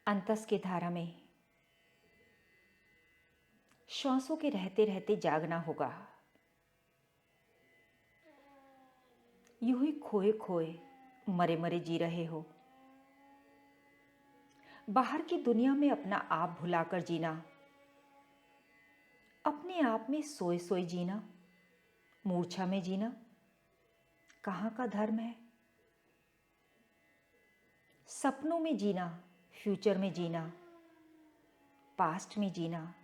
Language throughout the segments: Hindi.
अंतस की धारा में श्वासों के रहते रहते जागना होगा। यूं ही खोए खोए मरे मरे जी रहे हो। बाहर की दुनिया में अपना आप भुलाकर जीना, अपने आप में सोए सोए जीना, मूर्छा में जीना कहाँ का धर्म है। सपनों में जीना, फ्यूचर में जीना, पास्ट में जीना,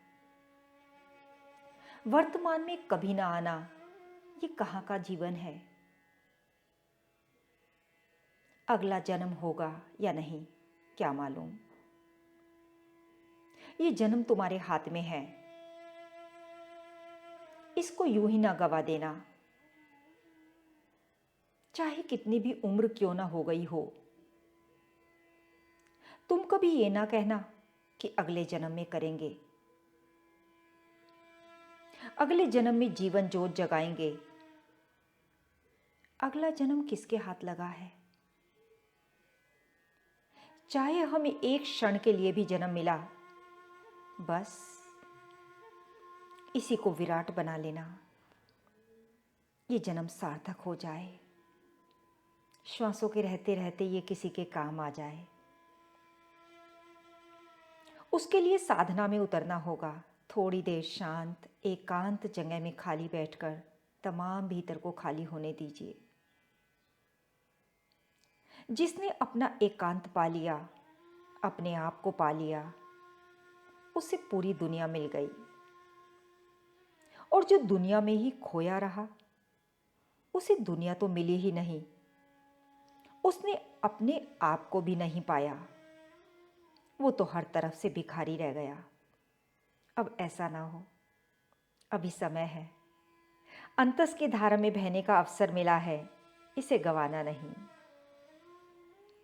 वर्तमान में कभी ना आना, ये कहाँ का जीवन है। अगला जन्म होगा या नहीं क्या मालूम। ये जन्म तुम्हारे हाथ में है, इसको यूं ही ना गवा देना। चाहे कितनी भी उम्र क्यों ना हो गई हो, तुम कभी ये ना कहना कि अगले जन्म में करेंगे, अगले जन्म में जीवन जोत जगाएंगे। अगला जन्म किसके हाथ लगा है। चाहे हमें एक क्षण के लिए भी जन्म मिला, बस इसी को विराट बना लेना, ये जन्म सार्थक हो जाए। श्वासों के रहते रहते ये किसी के काम आ जाए। उसके लिए साधना में उतरना होगा। थोड़ी देर शांत एकांत जगह में खाली बैठकर तमाम भीतर को खाली होने दीजिए। जिसने अपना एकांत पा लिया, अपने आप को पा लिया, उसे पूरी दुनिया मिल गई। और जो दुनिया में ही खोया रहा, उसे दुनिया तो मिली ही नहीं, उसने अपने आप को भी नहीं पाया। वो तो हर तरफ से भिखारी रह गया। अब ऐसा ना हो, अभी समय है। अंतस की धारा में बहने का अवसर मिला है, इसे गंवाना नहीं।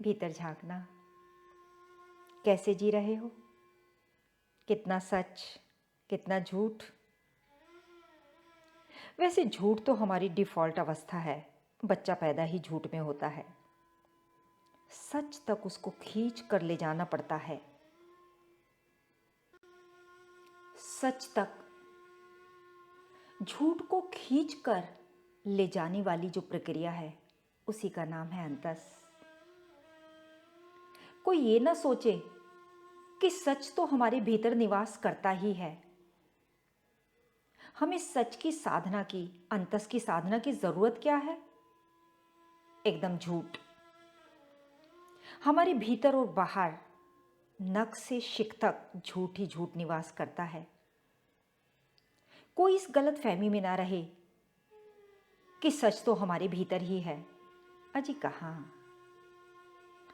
भीतर झांकना, कैसे जी रहे हो, कितना सच कितना झूठ। वैसे झूठ तो हमारी डिफॉल्ट अवस्था है, बच्चा पैदा ही झूठ में होता है। सच तक उसको खींच कर ले जाना पड़ता है। सच तक झूठ को खींच कर ले जाने वाली जो प्रक्रिया है, उसी का नाम है अंतस। कोई ये ना सोचे कि सच तो हमारे भीतर निवास करता ही है। हमें सच की साधना की, अंतस की साधना की जरूरत क्या है। एकदम झूठ। हमारे भीतर और बाहर नख से शिख तक झूठ ही झूठ निवास करता है। कोई इस गलत फहमी में ना रहे कि सच तो हमारे भीतर ही है। अजी कहाँ।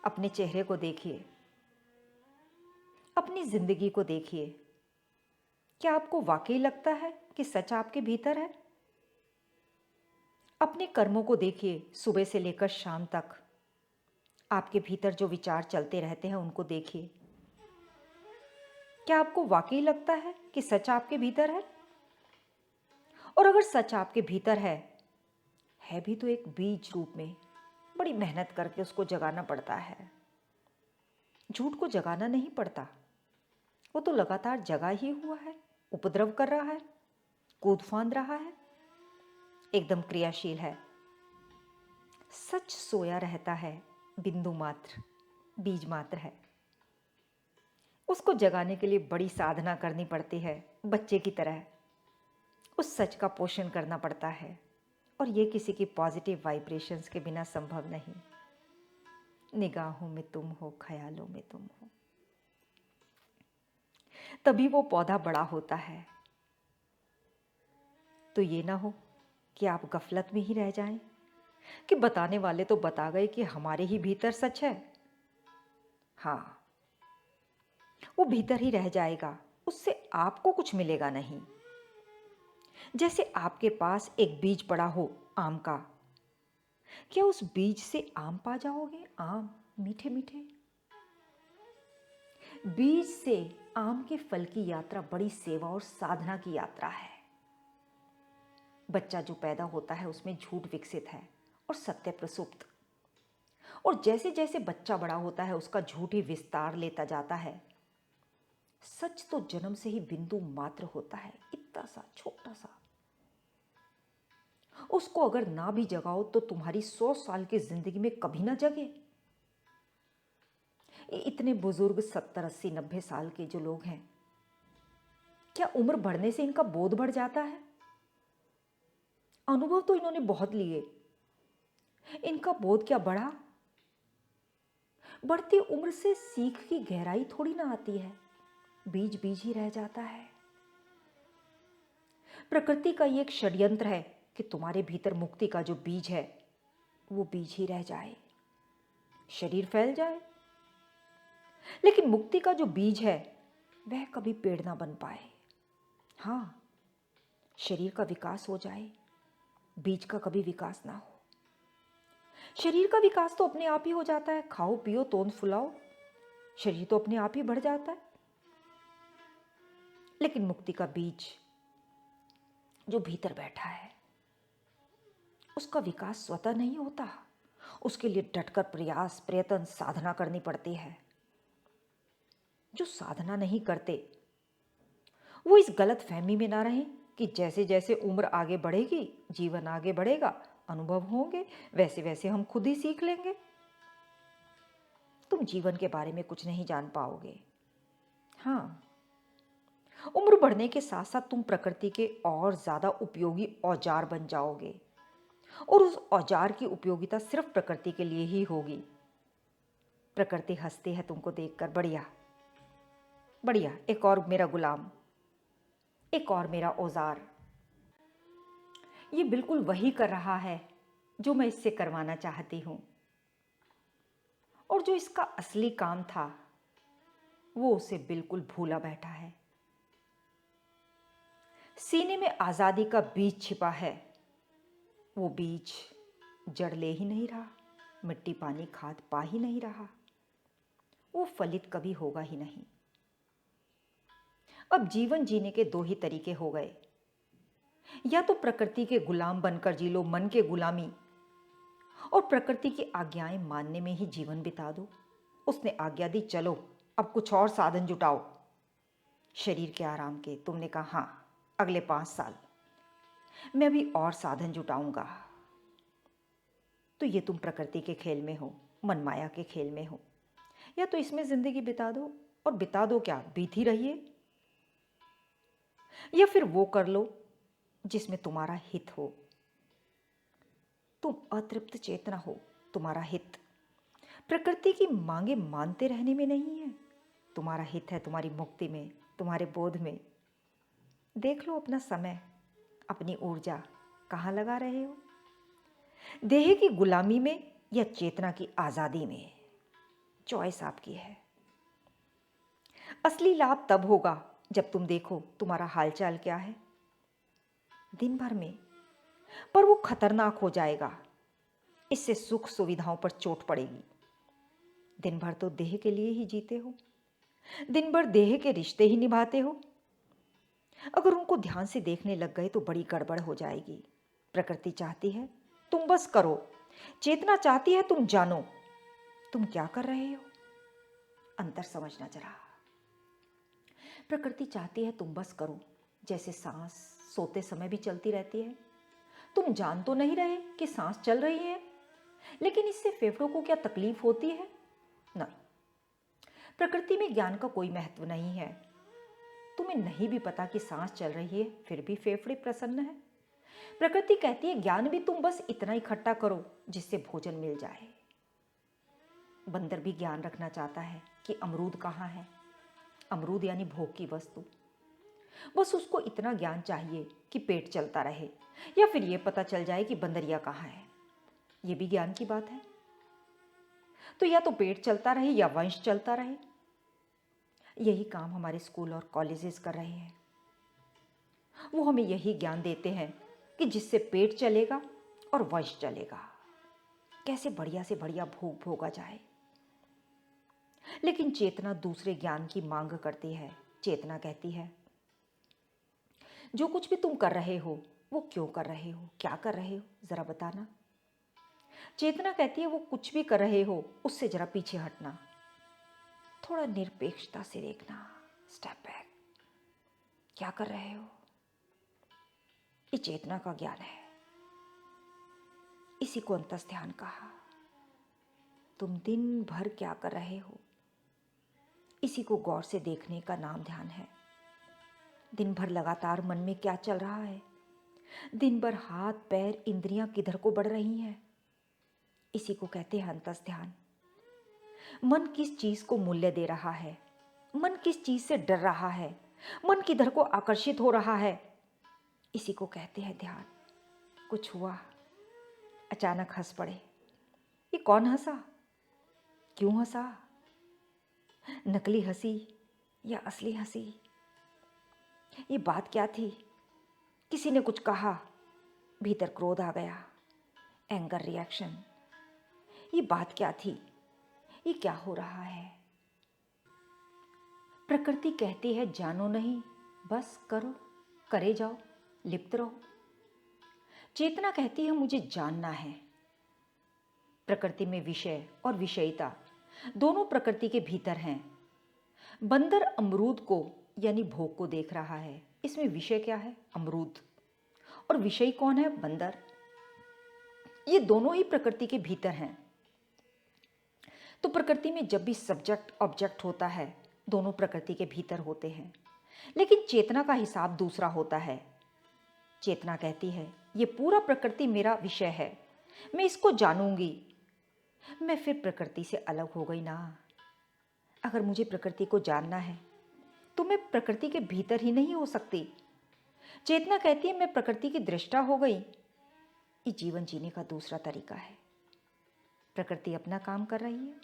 अपने चेहरे को देखिए, अपनी जिंदगी को देखिए। क्या आपको वाकई लगता है कि सच आपके भीतर है। अपने कर्मों को देखिए, सुबह से लेकर शाम तक आपके भीतर जो विचार चलते रहते हैं उनको देखिए। क्या आपको वाकई लगता है कि सच आपके भीतर है। और अगर सच आपके भीतर है भी तो एक बीज रूप में, बड़ी मेहनत करके उसको जगाना पड़ता है। झूठ को जगाना नहीं पड़ता, वो तो लगातार जगा ही हुआ है, उपद्रव कर रहा है, कूद फांद रहा है, एकदम क्रियाशील है। सच सोया रहता है, बिंदु मात्र, बीज मात्र है। उसको जगाने के लिए बड़ी साधना करनी पड़ती है। बच्चे की तरह उस सच का पोषण करना पड़ता है, और ये किसी की पॉजिटिव वाइब्रेशंस के बिना संभव नहीं। निगाहों में तुम हो, ख्यालों में तुम हो, तभी वो पौधा बड़ा होता है। तो ये ना हो कि आप गफलत में ही रह जाएं कि बताने वाले तो बता गए कि हमारे ही भीतर सच है। हाँ, वो भीतर ही रह जाएगा, उससे आपको कुछ मिलेगा नहीं। जैसे आपके पास एक बीज पड़ा हो आम का, क्या उस बीज से आम पा जाओगे। आम मीठे मीठे। बीज से आम के फल की यात्रा बड़ी सेवा और साधना की यात्रा है। बच्चा जो पैदा होता है उसमें झूठ विकसित है और सत्य प्रसुप्त। और जैसे जैसे बच्चा बड़ा होता है उसका झूठ ही विस्तार लेता जाता है। सच तो जन्म से ही बिंदु मात्र होता है, इतना सा छोटा सा। उसको अगर ना भी जगाओ तो तुम्हारी 100 साल की जिंदगी में कभी ना जगे। इतने बुजुर्ग 70, 80, 90 साल के जो लोग हैं, क्या उम्र बढ़ने से इनका बोध बढ़ जाता है? अनुभव तो इन्होंने बहुत लिए, इनका बोध क्या बढ़ा? बढ़ती उम्र से सीख की गहराई थोड़ी ना आती है, बीज बीज ही रह जाता है। प्रकृति का ये एक षड्यंत्र है कि तुम्हारे भीतर मुक्ति का जो बीज है वो बीज ही रह जाए, शरीर फैल जाए, लेकिन मुक्ति का जो बीज है वह कभी पेड़ ना बन पाए। हाँ, शरीर का विकास हो जाए, बीज का कभी विकास ना हो। शरीर का विकास तो अपने आप ही हो जाता है, खाओ पियो तोंद फुलाओ, शरीर तो अपने आप ही बढ़ जाता है। लेकिन मुक्ति का बीज जो भीतर बैठा है उसका विकास स्वतः नहीं होता, उसके लिए डटकर प्रयास, प्रयत्न, साधना करनी पड़ती है। जो साधना नहीं करते वो इस गलत फहमी में ना रहें कि जैसे जैसे उम्र आगे बढ़ेगी, जीवन आगे बढ़ेगा, अनुभव होंगे, वैसे वैसे हम खुद ही सीख लेंगे। तुम जीवन के बारे में कुछ नहीं जान पाओगे। हाँ, उम्र बढ़ने के साथ साथ तुम प्रकृति के और ज्यादा उपयोगी औजार बन जाओगे, और उस औजार की उपयोगिता सिर्फ प्रकृति के लिए ही होगी। प्रकृति हंसती है तुमको देखकर, बढ़िया बढ़िया, एक और मेरा गुलाम, एक और मेरा औजार। ये बिल्कुल वही कर रहा है जो मैं इससे करवाना चाहती हूं, और जो इसका असली काम था वो उसे बिल्कुल भूला बैठा है। सीने में आजादी का बीज छिपा है, वो बीज जड़ ले ही नहीं रहा, मिट्टी पानी खाद पा ही नहीं रहा, वो फलित कभी होगा ही नहीं। अब जीवन जीने के दो ही तरीके हो गए, या तो प्रकृति के गुलाम बनकर जी लो, मन के गुलामी, और प्रकृति की आज्ञाएं मानने में ही जीवन बिता दो। उसने आज्ञा दी, चलो अब कुछ और साधन जुटाओ शरीर के आराम के। तुमने कहा हाँ, अगले 5 साल मैं भी और साधन जुटाऊंगा। तो ये तुम प्रकृति के खेल में हो, मनमाया के खेल में हो। या तो इसमें जिंदगी बिता दो, और बिता दो क्या, बीत ही रहिए, या फिर वो कर लो जिसमें तुम्हारा हित हो। तुम अतृप्त चेतना हो, तुम्हारा हित प्रकृति की मांगे मानते रहने में नहीं है, तुम्हारा हित है तुम्हारी मुक्ति में, तुम्हारे बोध में। देख लो अपना समय, अपनी ऊर्जा कहाँ लगा रहे हो, देह की गुलामी में या चेतना की आजादी में। चॉइस आपकी है। असली लाभ तब होगा जब तुम देखो तुम्हारा हालचाल क्या है दिन भर में, पर वो खतरनाक हो जाएगा। इससे सुख सुविधाओं पर चोट पड़ेगी। दिन भर तो देह के लिए ही जीते हो, दिन भर देह के रिश्ते ही निभाते हो। अगर उनको ध्यान से देखने लग गए तो बड़ी गड़बड़ हो जाएगी। प्रकृति चाहती है तुम बस करो, चेतना चाहती है तुम जानो तुम क्या कर रहे हो। अंतर समझना जरा। प्रकृति चाहती है तुम बस करो, जैसे सांस सोते समय भी चलती रहती है। तुम जान तो नहीं रहे कि सांस चल रही है, लेकिन इससे फेफड़ों को क्या तकलीफ होती है? नहीं, प्रकृति में ज्ञान का कोई महत्व नहीं है। तुम्हें नहीं भी पता कि सांस चल रही है, फिर भी फेफड़े प्रसन्न है। प्रकृति कहती है ज्ञान भी तुम बस इतना इकट्ठा करो जिससे भोजन मिल जाए। बंदर भी ज्ञान रखना चाहता है कि अमरूद कहाँ है। अमरूद यानी भोग की वस्तु। बस उसको इतना ज्ञान चाहिए कि पेट चलता रहे, या फिर यह पता चल जाए कि बंदरिया कहाँ है। यह भी ज्ञान की बात है। तो या तो पेट चलता रहे या वंश चलता रहे। यही काम हमारे स्कूल और कॉलेजेस कर रहे हैं। वो हमें यही ज्ञान देते हैं कि जिससे पेट चलेगा और वंश चलेगा, कैसे बढ़िया से बढ़िया भोग भोगा जाए। लेकिन चेतना दूसरे ज्ञान की मांग करती है। चेतना कहती है जो कुछ भी तुम कर रहे हो वो क्यों कर रहे हो, क्या कर रहे हो, जरा बताना। चेतना कहती है वो कुछ भी कर रहे हो उससे जरा पीछे हटना, थोड़ा निरपेक्षता से देखना, स्टेप बैक। क्या कर रहे हो? ये चेतना का ज्ञान है। इसी को अंतस ध्यान कहा। तुम दिन भर क्या कर रहे हो, इसी को गौर से देखने का नाम ध्यान है। दिन भर लगातार मन में क्या चल रहा है, दिन भर हाथ पैर इंद्रियां किधर को बढ़ रही हैं, इसी को कहते हैं अंतस ध्यान। मन किस चीज को मूल्य दे रहा है, मन किस चीज से डर रहा है, मन किधर को आकर्षित हो रहा है, इसी को कहते हैं ध्यान। कुछ हुआ, अचानक हंस पड़े। ये कौन हंसा, क्यों हंसा? नकली हंसी या असली हंसी? ये बात क्या थी? किसी ने कुछ कहा, भीतर क्रोध आ गया, एंगर रिएक्शन। ये बात क्या थी? ये क्या हो रहा है? प्रकृति कहती है जानो नहीं, बस करो, करे जाओ, लिप्त रहो। चेतना कहती है मुझे जानना है। प्रकृति में विषय और विषयिता दोनों प्रकृति के भीतर हैं। बंदर अमरूद को यानी भोग को देख रहा है, इसमें विषय क्या है? अमरूद। और विषय कौन है? बंदर। ये दोनों ही प्रकृति के भीतर हैं। तो प्रकृति में जब भी सब्जेक्ट ऑब्जेक्ट होता है, दोनों प्रकृति के भीतर होते हैं। लेकिन चेतना का हिसाब दूसरा होता है। चेतना कहती है ये पूरा प्रकृति मेरा विषय है, मैं इसको जानूंगी। मैं फिर प्रकृति से अलग हो गई ना। अगर मुझे प्रकृति को जानना है तो मैं प्रकृति के भीतर ही नहीं हो सकती। चेतना कहती है मैं प्रकृति की दृष्टा हो गई। ये जीवन जीने का दूसरा तरीका है। प्रकृति अपना काम कर रही है,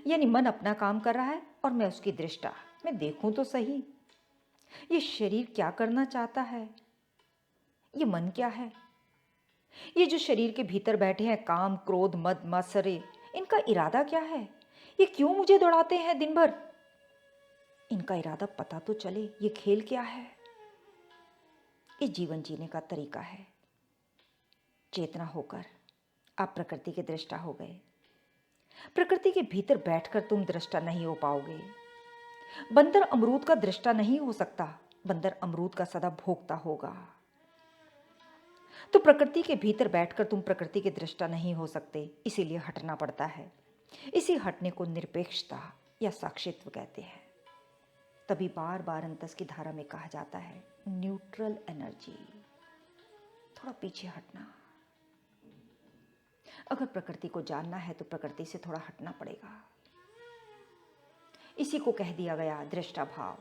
यानी मन अपना काम कर रहा है और मैं उसकी दृष्टा। मैं देखूं तो सही, ये शरीर क्या करना चाहता है, ये मन क्या है। ये जो शरीर के भीतर बैठे हैं काम क्रोध मद मत्सर्य, इनका इरादा क्या है? ये क्यों मुझे दौड़ाते हैं दिन भर? इनका इरादा पता तो चले, ये खेल क्या है। ये जीवन जीने का तरीका है। चेतना होकर आप प्रकृति के दृष्टा हो गए। प्रकृति के भीतर बैठकर तुम दृष्टा नहीं हो पाओगे। बंदर अमरूद का दृष्टा नहीं हो सकता, बंदर अमरूद का सदा भोगता होगा। तो प्रकृति के भीतर बैठकर तुम प्रकृति के दृष्टा नहीं हो सकते, इसीलिए हटना पड़ता है। इसी हटने को निरपेक्षता या साक्षित्व कहते हैं। तभी बार बार अंतस की धारा में कहा जाता है न्यूट्रल एनर्जी, थोड़ा पीछे हटना। अगर प्रकृति को जानना है तो प्रकृति से थोड़ा हटना पड़ेगा। इसी को कह दिया गया दृष्टा भाव।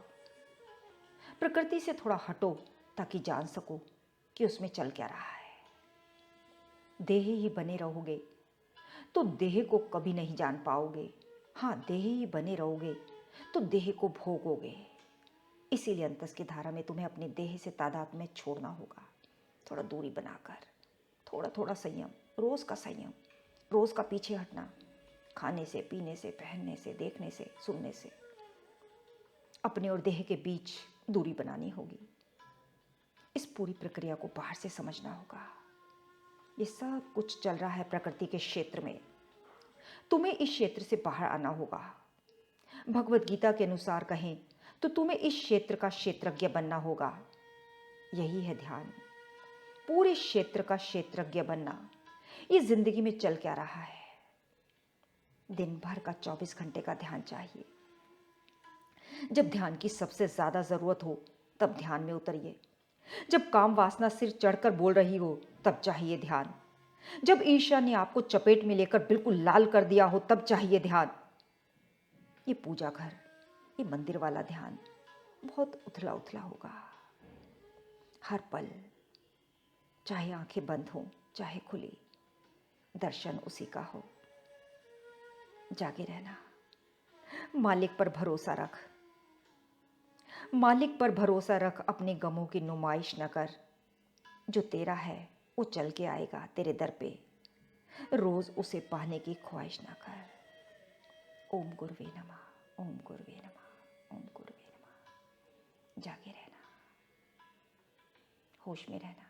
प्रकृति से थोड़ा हटो ताकि जान सको कि उसमें चल क्या रहा है। देह ही बने रहोगे तो देह को कभी नहीं जान पाओगे। हाँ, देह ही बने रहोगे तो देह को भोगोगे। इसीलिए अंतस की धारा में तुम्हें अपने देह से तादाद में छोड़ना होगा, थोड़ा दूरी बनाकर, थोड़ा थोड़ा संयम, रोज का संयम, रोज का पीछे हटना, खाने से, पीने से, पहनने से, देखने से, सुनने से। अपने और देह के बीच दूरी बनानी होगी। इस पूरी प्रक्रिया को बाहर से समझना होगा। ये सब कुछ चल रहा है प्रकृति के क्षेत्र में, तुम्हें इस क्षेत्र से बाहर आना होगा। भगवत गीता के अनुसार कहें तो तुम्हें इस क्षेत्र का क्षेत्रज्ञ बनना होगा। यही है ध्यान, पूरे क्षेत्र का क्षेत्रज्ञ बनना। ये जिंदगी में चल क्या रहा है? दिन भर का 24 घंटे का ध्यान चाहिए। जब ध्यान की सबसे ज्यादा जरूरत हो तब ध्यान में उतरिए। जब काम वासना सिर चढ़कर बोल रही हो तब चाहिए ध्यान। जब ईर्ष्या ने आपको चपेट में लेकर बिल्कुल लाल कर दिया हो तब चाहिए ध्यान। ये पूजा घर, ये मंदिर वाला ध्यान बहुत उथला उथला होगा। हर पल, चाहे आंखें बंद हो चाहे खुली, दर्शन उसी का हो। जागे रहना, मालिक पर भरोसा रख, मालिक पर भरोसा रख। अपने गमों की नुमाइश न कर। जो तेरा है वो चल के आएगा तेरे दर पे, रोज उसे पाने की ख्वाहिश न कर। ओम गुरुवे नमः, ओम गुरुवे नमः, ओम गुरुवे नमः। जागे रहना, होश में रहना।